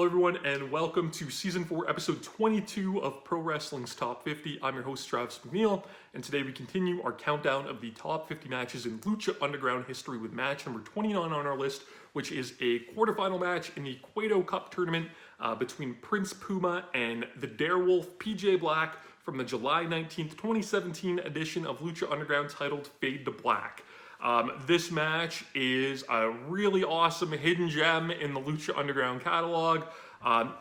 Hello everyone and welcome to Season 4, Episode 22 of Pro Wrestling's Top 50. I'm your host Travis McNeil, and today we continue our countdown of the top 50 matches in Lucha Underground history with match number 29 on our list, which is a quarterfinal match in the Cueto Cup tournament between Prince Puma and the Darewolf PJ Black from the July 19th, 2017 edition of Lucha Underground titled Fade to Black. This match is a really awesome hidden gem in the Lucha Underground catalog.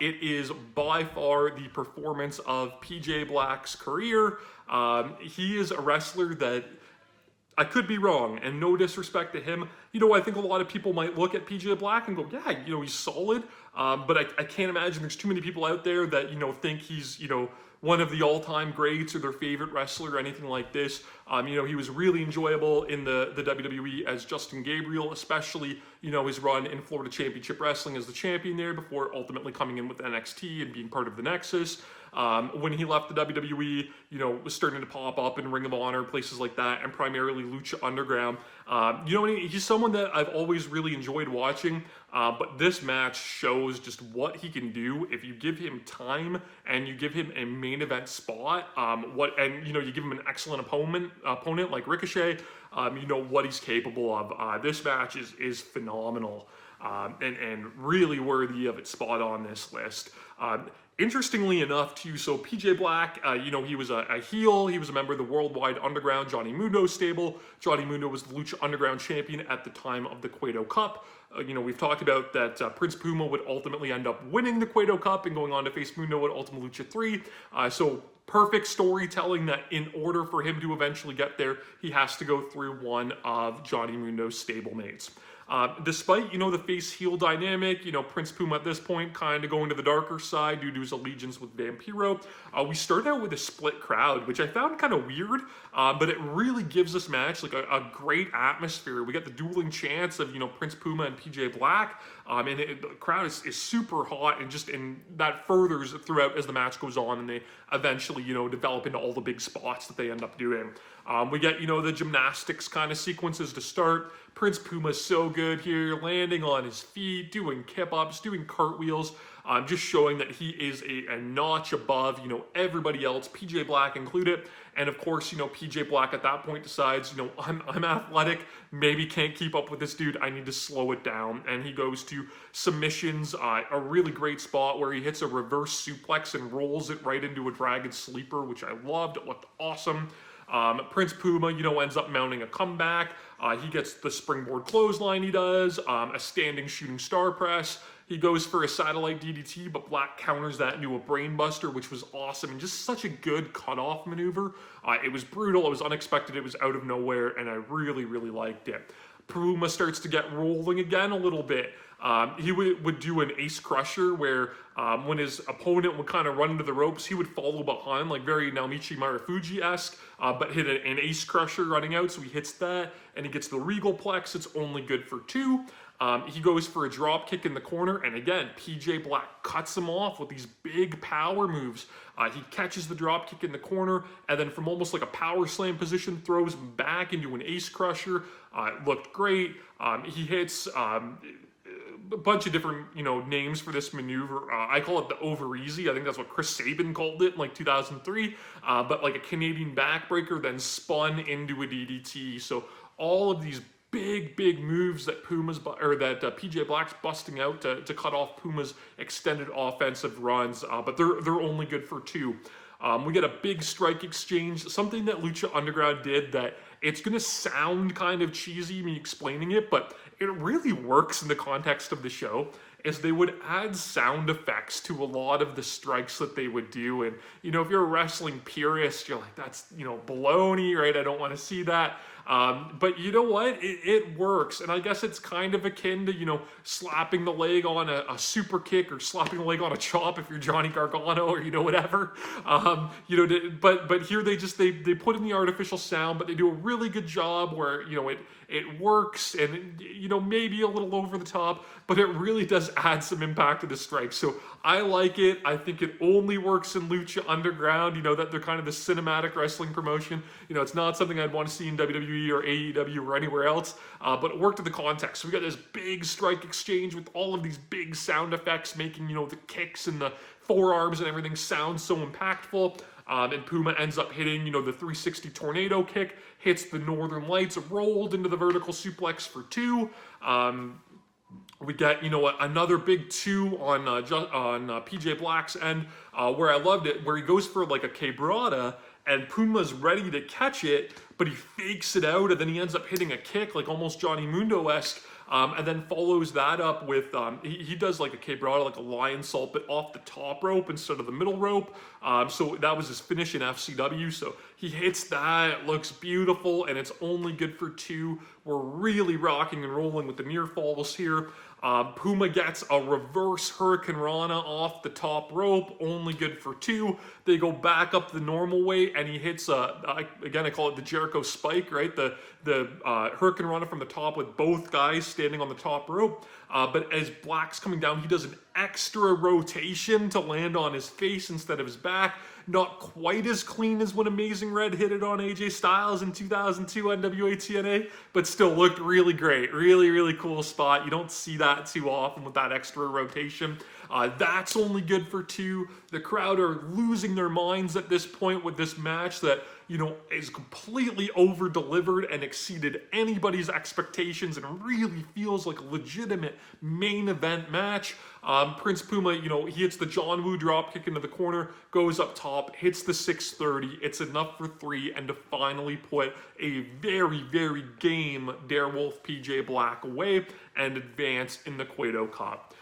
It is by far the performance of PJ Black's career. He is a wrestler that I could be wrong, and no disrespect to him. I think a lot of people might look at PJ Black and go, yeah, he's solid. But I can't imagine there's too many people out there that, think he's, one of the all-time greats or their favorite wrestler or anything like this. He was really enjoyable in the WWE as Justin Gabriel, especially, his run in Florida Championship Wrestling as the champion there before ultimately coming in with NXT and being part of the Nexus. When he left the WWE, was starting to pop up in Ring of Honor, places like that, and primarily Lucha Underground. He's someone that I've always really enjoyed watching, but this match shows just what he can do if you give him time and you give him a main event spot. You give him an excellent opponent like Ricochet. What he's capable of. This match is phenomenal and really worthy of its spot on this list. Interestingly enough, too, so PJ Black, he was a heel. He was a member of the Worldwide Underground Johnny Mundo stable. Johnny Mundo was the Lucha Underground champion at the time of the Cueto Cup. We've talked about that Prince Puma would ultimately end up winning the Cueto Cup and going on to face Mundo at Ultima Lucha 3. So perfect storytelling that in order for him to eventually get there, he has to go through one of Johnny Mundo's stablemates. Despite, the face-heel dynamic, Prince Puma at this point kind of going to the darker side due to his allegiance with Vampiro. We start out with a split crowd, which I found kind of weird, but it really gives this match like a great atmosphere. We got the dueling chants of, Prince Puma and PJ Black, and the crowd is super hot, and that furthers throughout as the match goes on, and they eventually, develop into all the big spots that they end up doing. We get, the gymnastics kind of sequences to start. Prince Puma's so good here, landing on his feet, doing kip-ups, doing cartwheels, just showing that he is a notch above, everybody else, PJ Black included. And of course, PJ Black at that point decides, I'm athletic, maybe can't keep up with this dude, I need to slow it down. And he goes to submissions, a really great spot where he hits a reverse suplex and rolls it right into a dragon sleeper, which I loved. It looked awesome. Prince Puma, ends up mounting a comeback. He gets the springboard clothesline he does, a standing shooting star press. He goes for a satellite DDT, but Black counters that into a brainbuster, which was awesome, and just such a good cutoff maneuver. It was brutal, it was unexpected, it was out of nowhere, and I really, really liked it. Puma starts to get rolling again a little bit. He would do an ace crusher where when his opponent would kind of run into the ropes, he would follow behind, like very Naomichi Marufuji-esque, but hit an ace crusher running out, so he hits that, and he gets the regal plex. It's only good for 2. He goes for a drop kick in the corner, and again, PJ Black cuts him off with these big power moves. He catches the drop kick in the corner, and then from almost like a power slam position, throws him back into an ace crusher. It looked great. He hits a bunch of different, names for this maneuver. I call it the over easy. I think that's what Chris Sabin called it in like 2003. But like a Canadian backbreaker, then spun into a DDT. So all of these big moves that PJ Black's busting out to cut off Puma's extended offensive runs, but they're only good for 2. We get a big strike exchange, something that Lucha Underground did that it's going to sound kind of cheesy me explaining it, but it really works in the context of the show, is they would add sound effects to a lot of the strikes that they would do. And, if you're a wrestling purist, you're like, that's, baloney, right? I don't want to see that. But you know what? It works. And I guess it's kind of akin to, slapping the leg on a super kick or slapping the leg on a chop if you're Johnny Gargano or, whatever. But here they put in the artificial sound, but they do a really good job where, it works and, maybe a little over the top, but it really does add some impact to the strike. So I like it. I think it only works in Lucha Underground, that they're kind of the cinematic wrestling promotion. It's not something I'd want to see in WWE or AEW or anywhere else, but it worked in the context. So we got this big strike exchange with all of these big sound effects making, the kicks and the forearms and everything sound so impactful. And Puma ends up hitting, the 360 tornado kick, hits the Northern Lights, rolled into the vertical suplex for 2. We get, another big 2 on PJ Black's end, where I loved it, where he goes for like a quebrada, and Puma's ready to catch it, but he fakes it out, and then he ends up hitting a kick, like almost Johnny Mundo-esque, and then follows that up with, he does like a quebrada, like a lion salt, but off the top rope instead of the middle rope. So that was his finish in FCW. So he hits that, it looks beautiful, and it's only good for 2. We're really rocking and rolling with the near falls here. Puma gets a reverse Hurricane Rana off the top rope, only good for 2. They go back up the normal way, and he hits, again, I call it the Jericho Spike, right? The Hurricane Rana from the top with both guys standing on the top rope. But as Black's coming down, he does an extra rotation to land on his face instead of his back. Not quite as clean as when Amazing Red hit it on AJ Styles in 2002 NWA TNA, but still looked really great. Really, really cool spot. You don't see that too often with that extra rotation. That's only good for 2. The crowd are losing their minds at this point with this match that, is completely over-delivered and exceeded anybody's expectations and really feels like a legitimate main event match. Prince Puma, he hits the John Woo drop kick into the corner, goes up top, hits the 630. It's enough for 3 and to finally put a very, very game Darewolf PJ Black away and advance in the Cueto Cup.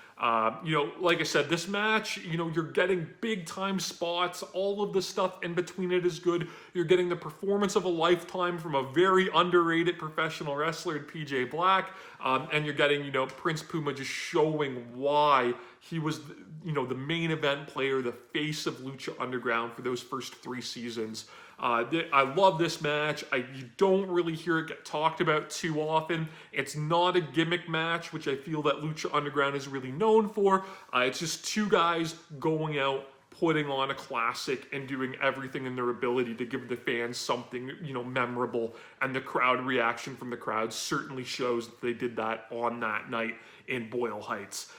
Like I said, this match, you're getting big time spots. All of the stuff in between it is good. You're getting the performance of a lifetime from a very underrated professional wrestler in PJ Black. And you're getting, Prince Puma just showing why he was, the main event player, the face of Lucha Underground for those first 3 seasons. I love this match. You don't really hear it get talked about too often. It's not a gimmick match, which I feel that Lucha Underground is really known for. It's just 2 guys going out, putting on a classic, and doing everything in their ability to give the fans something, memorable. And the crowd reaction from the crowd certainly shows that they did that on that night in Boyle Heights.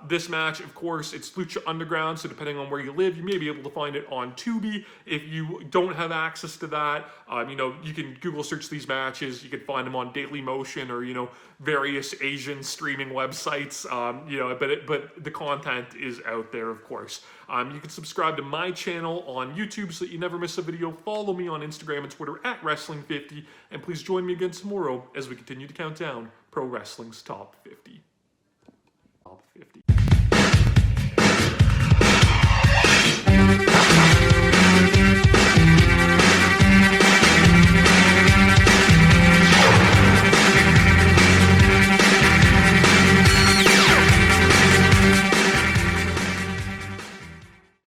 This match, of course, it's Lucha Underground, so depending on where you live, you may be able to find it on Tubi. If you don't have access to that, you can Google search these matches. You can find them on Daily Motion or, various Asian streaming websites, but the content is out there, of course. You can subscribe to my channel on YouTube so that you never miss a video. Follow me on Instagram and Twitter at Wrestling50, and please join me again tomorrow as we continue to count down Pro Wrestling's Top 50.